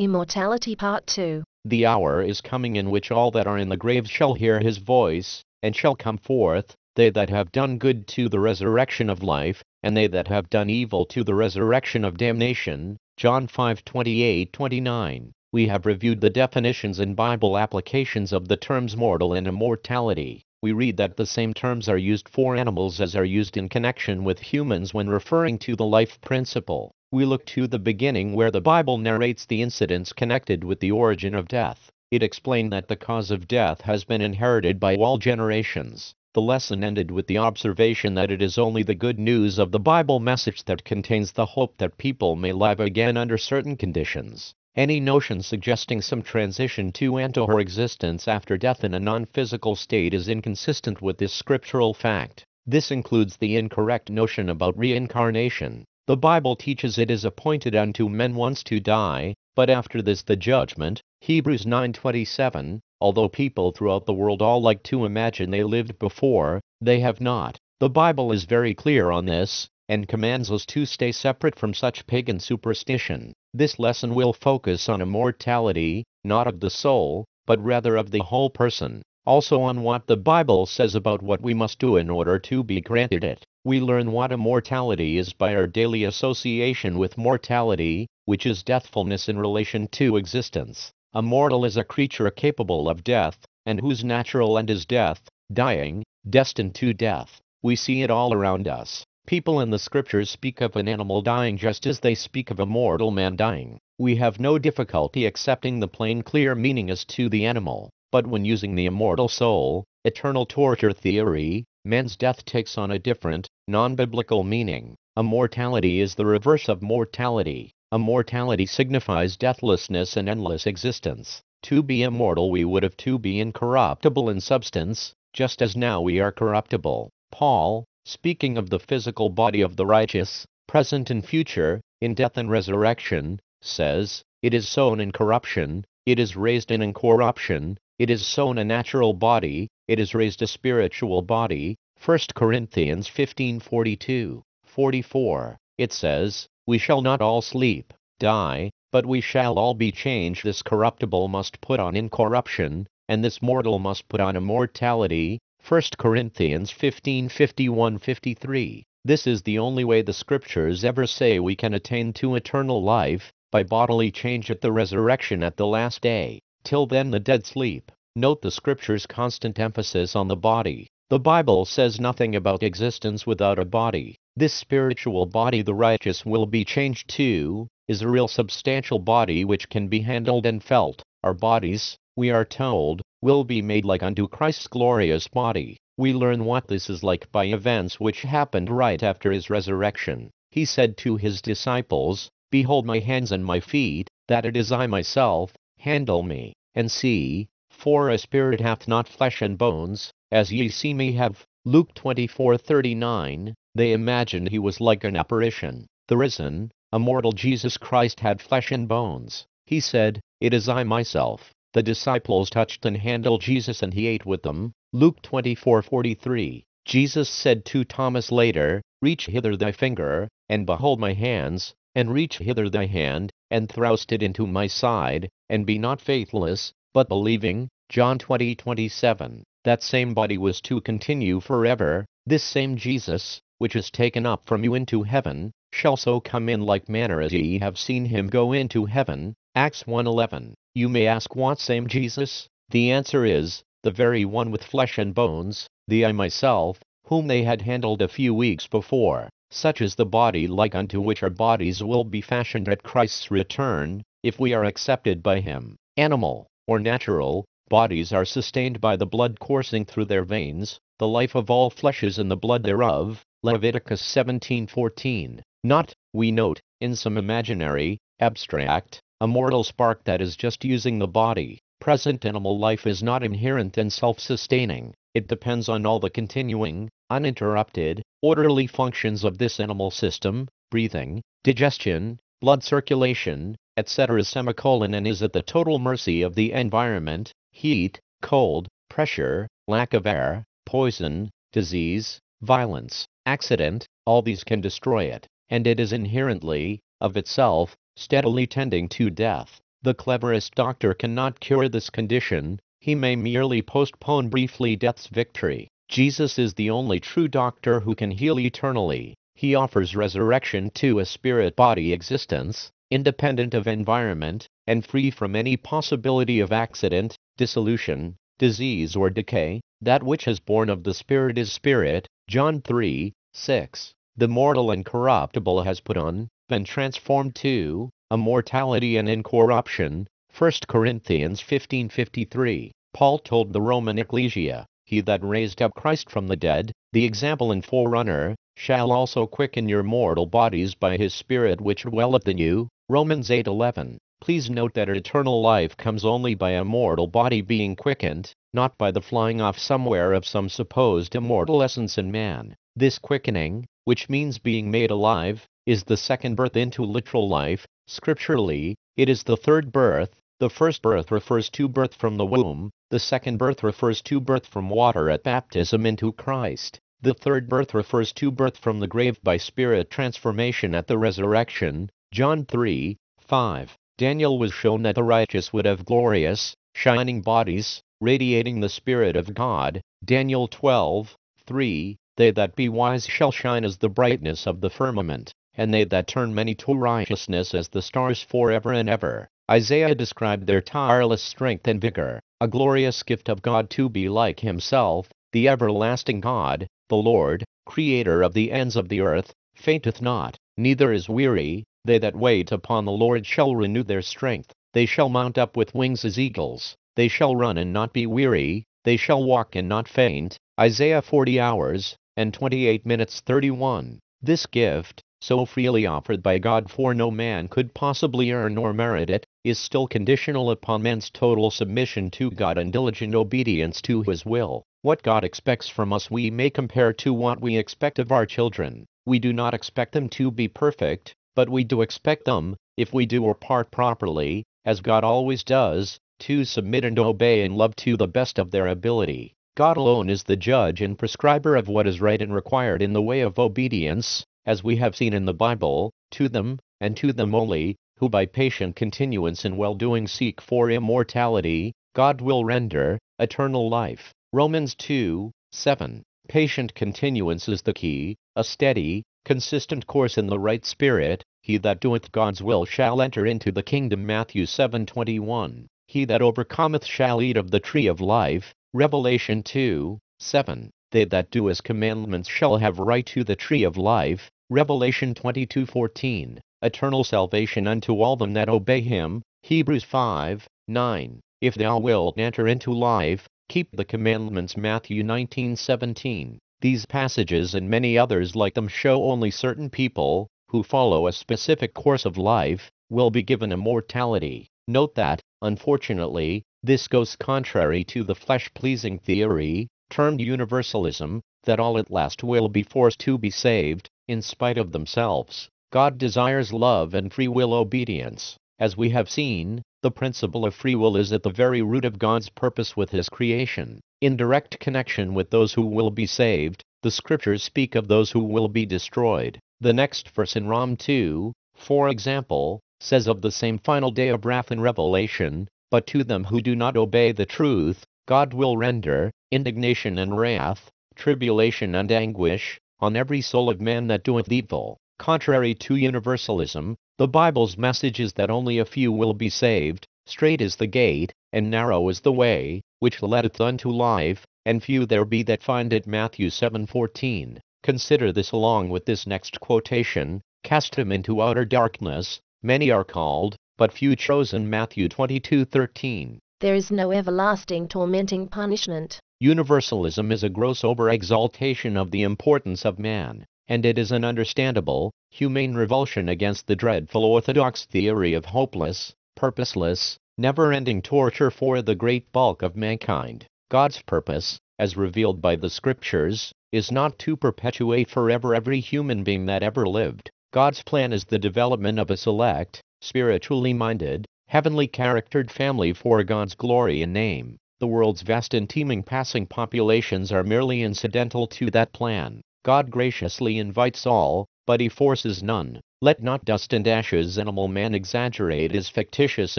Immortality Part 2. The hour is coming in which all that are in the graves shall hear his voice, and shall come forth, they that have done good to the resurrection of life, and they that have done evil to the resurrection of damnation. John 5:28-29. We have reviewed the definitions and Bible applications of the terms mortal and immortality. We read that the same terms are used for animals as are used in connection with humans when referring to the life principle. We look to the beginning where the Bible narrates the incidents connected with the origin of death. It explained that the cause of death has been inherited by all generations. The lesson ended with the observation that it is only the good news of the Bible message that contains the hope that people may live again under certain conditions. Any notion suggesting some transition to and/or existence after death in a non-physical state is inconsistent with this scriptural fact. This includes the incorrect notion about reincarnation. The Bible teaches it is appointed unto men once to die, but after this the judgment. Hebrews 9:27. Although people throughout the world all like to imagine they lived before, they have not. The Bible is very clear on this, and commands us to stay separate from such pagan superstition. This lesson will focus on immortality, not of the soul, but rather of the whole person. Also on what the Bible says about what we must do in order to be granted it. We learn what immortality is by our daily association with mortality, which is deathfulness in relation to existence. A mortal is a creature capable of death, and whose natural end is death, dying, destined to death. We see it all around us. People in the scriptures speak of an animal dying just as they speak of a mortal man dying. We have no difficulty accepting the plain clear meaning as to the animal, but when using the immortal soul, eternal torture theory, man's death takes on a different, non-biblical meaning. Immortality is the reverse of mortality. Immortality signifies deathlessness and endless existence. To be immortal we would have to be incorruptible in substance, just as now we are corruptible. Paul, speaking of the physical body of the righteous, present and future, in death and resurrection, says, "It is sown in corruption, it is raised in incorruption, it is sown a natural body, it is raised a spiritual body." 1 Corinthians 15:42-44. It says, "We shall not all sleep, die, but we shall all be changed. This corruptible must put on incorruption, and this mortal must put on immortality." 1 Corinthians 15:51-53. This is the only way the scriptures ever say we can attain to eternal life, by bodily change at the resurrection at the last day. Till then the dead sleep. Note the scripture's constant emphasis on the body. The Bible says nothing about existence without a body. This spiritual body the righteous will be changed to, is a real substantial body which can be handled and felt. Our bodies, we are told, will be made like unto Christ's glorious body. We learn what this is like by events which happened right after his resurrection. He said to his disciples, "Behold my hands and my feet, that it is I myself, handle me, and see, for a spirit hath not flesh and bones, as ye see me have." Luke 24:39. They imagined he was like an apparition. The risen, immortal Jesus Christ had flesh and bones. He said, "It is I myself." The disciples touched and handled Jesus and he ate with them. Luke 24:43. Jesus said to Thomas later, "Reach hither thy finger, and behold my hands, and reach hither thy hand, and thrust it into my side, and be not faithless, but believing." John 20:27. That same body was to continue forever. This same Jesus, which is taken up from you into heaven, shall so come in like manner as ye have seen him go into heaven. Acts 1:11. You may ask, what same Jesus? The answer is, the very one with flesh and bones, the I myself, whom they had handled a few weeks before. Such is the body like unto which our bodies will be fashioned at Christ's return, if we are accepted by him. Animal, or natural, bodies are sustained by the blood coursing through their veins. The life of all flesh is in the blood thereof. Leviticus 17:14. Not, we note, in some imaginary, abstract, immortal spark that is just using the body. Present animal life is not inherent and self-sustaining. It depends on all the continuing, uninterrupted, orderly functions of this animal system, breathing, digestion, blood circulation, etc. And is at the total mercy of the environment, heat, cold, pressure, lack of air, poison, disease, violence, accident. All these can destroy it, and it is inherently, of itself, steadily tending to death. The cleverest doctor cannot cure this condition, he may merely postpone briefly death's victory. Jesus is the only true doctor who can heal eternally. He offers resurrection to a spirit-body existence, independent of environment, and free from any possibility of accident, dissolution, disease or decay. That which is born of the Spirit is spirit. John 3:6. The mortal and corruptible has put on, been transformed to, immortality and incorruption. 1 Corinthians 15:53. Paul told the Roman ecclesia, "He that raised up Christ from the dead, the example and forerunner, shall also quicken your mortal bodies by his Spirit which dwelleth in you." Romans 8:11. Please note that eternal life comes only by a mortal body being quickened, not by the flying off somewhere of some supposed immortal essence in man. This quickening, which means being made alive, is the second birth into literal life. Scripturally, it is the third birth. The first birth refers to birth from the womb, the second birth refers to birth from water at baptism into Christ. The third birth refers to birth from the grave by spirit transformation at the resurrection. John 3:5. Daniel was shown that the righteous would have glorious, shining bodies, radiating the Spirit of God. Daniel 12:3. They that be wise shall shine as the brightness of the firmament, and they that turn many to righteousness as the stars forever and ever. Isaiah described their tireless strength and vigor, a glorious gift of God to be like himself, the everlasting God, the Lord, creator of the ends of the earth, fainteth not, neither is weary. They that wait upon the Lord shall renew their strength. They shall mount up with wings as eagles. They shall run and not be weary. They shall walk and not faint. Isaiah 40 hours and 28 minutes 31. This gift, so freely offered by God for no man could possibly earn nor merit it, is still conditional upon man's total submission to God and diligent obedience to his will. What God expects from us we may compare to what we expect of our children. We do not expect them to be perfect, but we do expect them, if we do our part properly, as God always does, to submit and obey and love to the best of their ability. God alone is the judge and prescriber of what is right and required in the way of obedience, as we have seen in the Bible, to them, and to them only, who by patient continuance in well-doing seek for immortality, God will render eternal life. Romans 2:7. Patient continuance is the key, a steady, consistent course in the right spirit. He that doeth God's will shall enter into the kingdom. Matthew 7:21. He that overcometh shall eat of the tree of life. Revelation 2:7. They that do his commandments shall have right to the tree of life. Revelation 22:14. Eternal salvation unto all them that obey him. Hebrews 5:9. If thou wilt enter into life, keep the commandments. Matthew 19:17. These passages and many others like them show only certain people, who follow a specific course of life, will be given immortality. Note that, unfortunately, this goes contrary to the flesh-pleasing theory, termed universalism, that all at last will be forced to be saved, in spite of themselves. God desires love and free will obedience. As we have seen, the principle of free will is at the very root of God's purpose with his creation. In direct connection with those who will be saved, the scriptures speak of those who will be destroyed. The next verse in Rom 2, for example, says of the same final day of wrath in Revelation, "But to them who do not obey the truth, God will render indignation and wrath, tribulation and anguish, on every soul of man that doeth evil." Contrary to universalism, the Bible's message is that only a few will be saved. Strait is the gate, and narrow is the way, which leadeth unto life, and few there be that find it. Matthew 7:14. Consider this along with this next quotation, "Cast him into outer darkness. Many are called, but few chosen." Matthew 22:13. There is no everlasting tormenting punishment. Universalism is a gross over-exaltation of the importance of man, and it is an understandable, humane revulsion against the dreadful orthodox theory of hopeless, purposeless, never-ending torture for the great bulk of mankind. God's purpose, as revealed by the Scriptures, is not to perpetuate forever every human being that ever lived. God's plan is the development of a select, spiritually minded, heavenly charactered family for God's glory and name. The world's vast and teeming passing populations are merely incidental to that plan. God graciously invites all, but he forces none. Let not dust and ashes animal man exaggerate his fictitious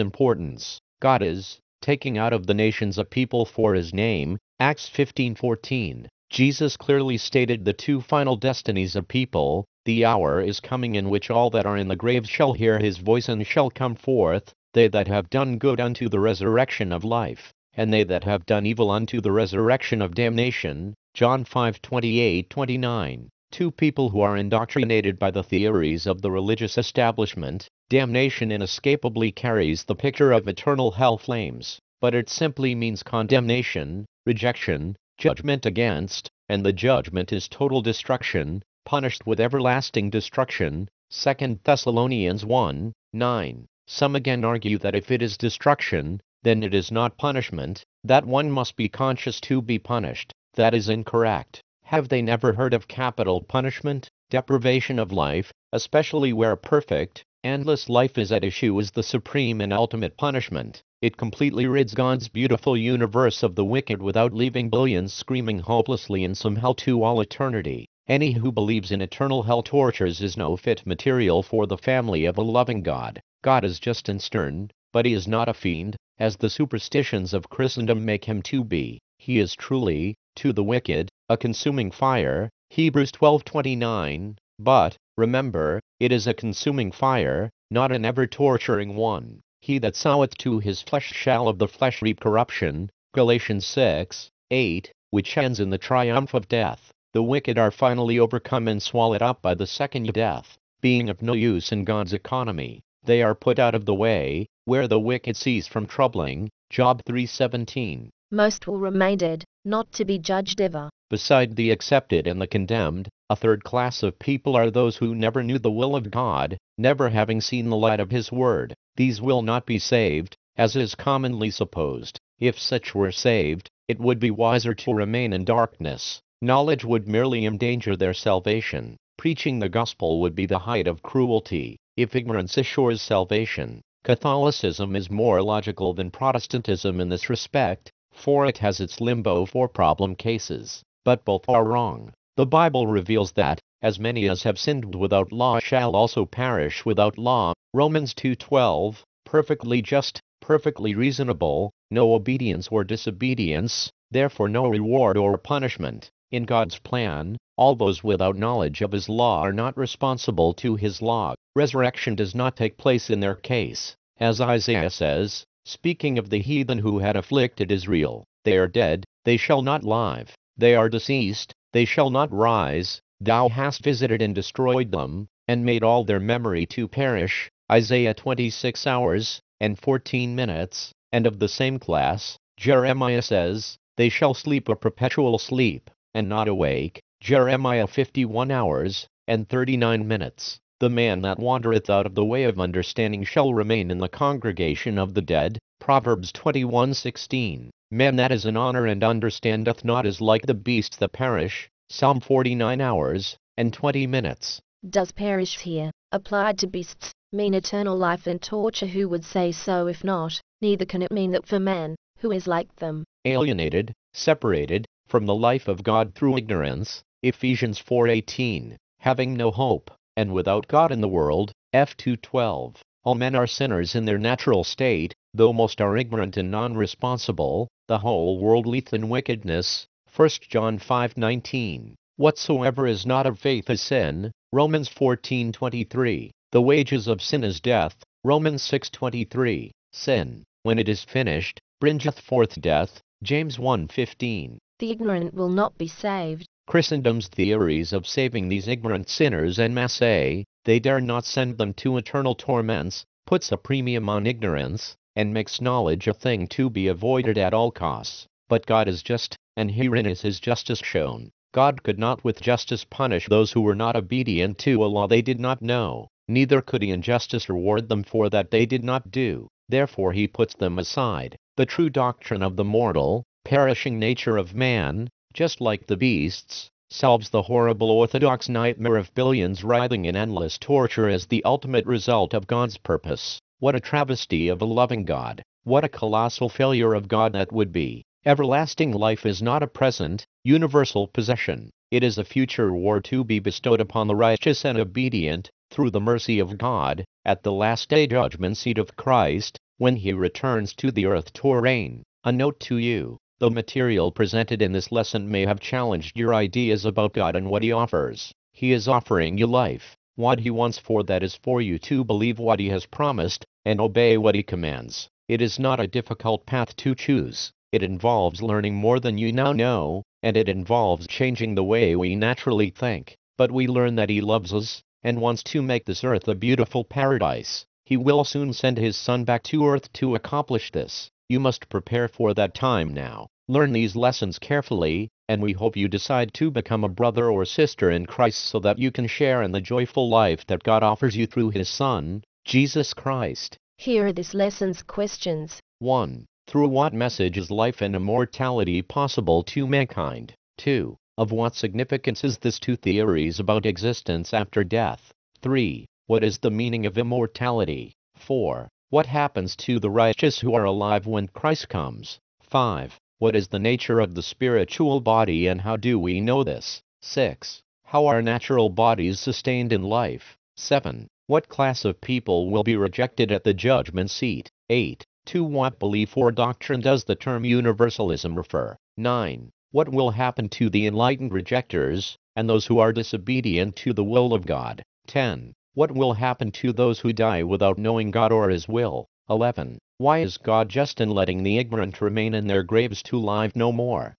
importance. God is taking out of the nations a people for his name, Acts 15:14. Jesus clearly stated the two final destinies of people. The hour is coming in which all that are in the grave shall hear his voice and shall come forth, they that have done good unto the resurrection of life, and they that have done evil unto the resurrection of damnation. John 5:28-29. Two people who are indoctrinated by the theories of the religious establishment. Damnation inescapably carries the picture of eternal hell flames, but it simply means condemnation, rejection, judgment against, and the judgment is total destruction, punished with everlasting destruction. 2 Thessalonians 1:9. Some again argue that if it is destruction, then it is not punishment, that one must be conscious to be punished. That is incorrect. Have they never heard of capital punishment? Deprivation of life, especially where perfect, endless life is at issue, is the supreme and ultimate punishment. It completely rids God's beautiful universe of the wicked without leaving billions screaming hopelessly in some hell to all eternity. Any who believes in eternal hell tortures is no fit material for the family of a loving God. God is just and stern, but he is not a fiend, as the superstitions of Christendom make him to be. He is truly, to the wicked, a consuming fire, Hebrews 12:29, but, remember, it is a consuming fire, not an ever-torturing one. He that soweth to his flesh shall of the flesh reap corruption, Galatians 6:8, which ends in the triumph of death. The wicked are finally overcome and swallowed up by the second death. Being of no use in God's economy, they are put out of the way, where the wicked cease from troubling, Job 3:17. Most will remain dead, not to be judged ever. Beside the accepted and the condemned, a third class of people are those who never knew the will of God, never having seen the light of his word. These will not be saved, as is commonly supposed. If such were saved, it would be wiser to remain in darkness. Knowledge would merely endanger their salvation. Preaching the gospel would be the height of cruelty. If ignorance assures salvation, Catholicism is more logical than Protestantism in this respect, for it has its limbo for problem cases. But both are wrong. The Bible reveals that, as many as have sinned without law shall also perish without law, Romans 2:12, perfectly just, perfectly reasonable, no obedience or disobedience, therefore no reward or punishment. In God's plan, all those without knowledge of his law are not responsible to his law. Resurrection does not take place in their case. As Isaiah says, speaking of the heathen who had afflicted Israel, they are dead, they shall not live. They are deceased, they shall not rise. Thou hast visited and destroyed them, and made all their memory to perish. Isaiah 26 hours, and 14 minutes. And of the same class, Jeremiah says, they shall sleep a perpetual sleep, and not awake. Jeremiah 51 hours, and 39 minutes. The man that wandereth out of the way of understanding shall remain in the congregation of the dead. Proverbs 21:16. Man that is in honor and understandeth not is like the beasts that perish. Psalm 49 hours, and 20 minutes. Does perish here, applied to beasts, mean eternal life and torture? Who would say so? If not, neither can it mean that for man, who is like them, alienated, separated from the life of God through ignorance. Ephesians 4:18. Having no hope, and without God in the world. F 2:12. All men are sinners in their natural state, though most are ignorant and non-responsible. The whole world lieth in wickedness. 1 John 5:19. Whatsoever is not of faith is sin. Romans 14:23. The wages of sin is death. Romans 6:23. Sin, when it is finished, bringeth forth death. James 1:15. The ignorant will not be saved. Christendom's theories of saving these ignorant sinners en masse, they dare not send them to eternal torments, puts a premium on ignorance, and makes knowledge a thing to be avoided at all costs. But God is just, and herein is his justice shown. God could not with justice punish those who were not obedient to a law they did not know, neither could he in justice reward them for that they did not do. Therefore he puts them aside. The true doctrine of the mortal, perishing nature of man, just like the beasts, solves the horrible orthodox nightmare of billions writhing in endless torture as the ultimate result of God's purpose. What a travesty of a loving God! What a colossal failure of God that would be! Everlasting life is not a present, universal possession. It is a future reward to be bestowed upon the righteous and obedient. through the mercy of God, at the last day judgment seat of Christ, when he returns to the earth to reign. A note to you: the material presented in this lesson may have challenged your ideas about God and what he offers. He is offering you life. What he wants for that is for you to believe what he has promised, and obey what he commands. It is not a difficult path to choose. It involves learning more than you now know, and it involves changing the way we naturally think. But we learn that he loves us, and wants to make this earth a beautiful paradise. He will soon send his Son back to earth to accomplish this. You must prepare for that time now. Learn these lessons carefully, and we hope you decide to become a brother or sister in Christ so that you can share in the joyful life that God offers you through his Son, Jesus Christ. Here are this lesson's questions. 1. Through what message is life and immortality possible to mankind? 2. Of what significance is this to theories about existence after death? 3. What is the meaning of immortality? 4. What happens to the righteous who are alive when Christ comes? 5. What is the nature of the spiritual body and how do we know this? 6. How are natural bodies sustained in life? 7. What class of people will be rejected at the judgment seat? 8. To what belief or doctrine does the term universalism refer? 9. What will happen to the enlightened rejectors, and those who are disobedient to the will of God? 10. What will happen to those who die without knowing God or his will? 11. Why is God just in letting the ignorant remain in their graves to live no more?